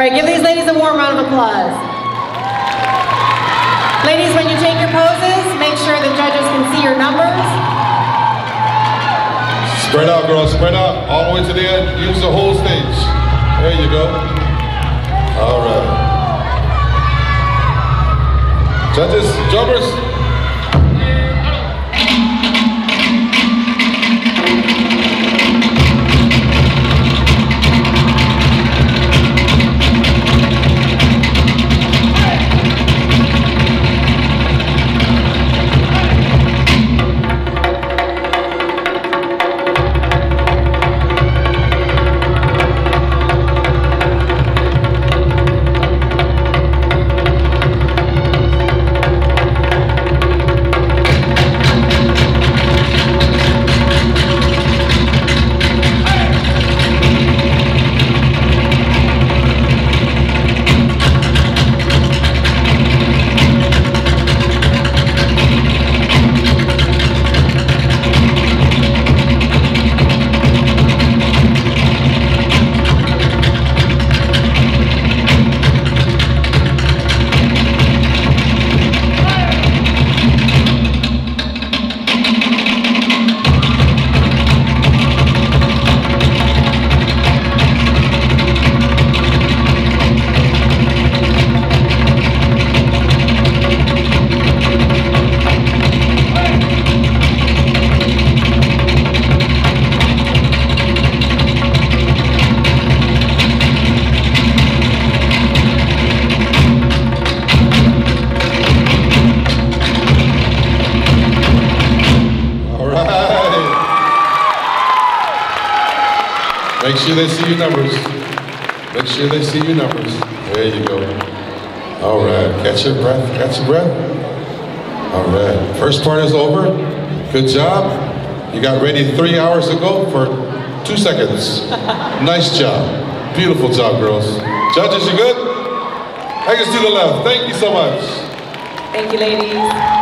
right, give these ladies a warm round of applause. Ladies, when you take your poses, make sure the judges can see your numbers. Spread out, girls, spread out. All the way to the end. Use the whole stage. There you go. All right. Judges, jumpers. Make sure they see your numbers. Make sure they see your numbers. There you go. All right, catch your breath, catch your breath. All right, first part is over. Good job. You got ready 3 hours ago for 2 seconds. Nice job. Beautiful job, girls. Judges, you good? Take us to the left. Thank you so much. Thank you, ladies.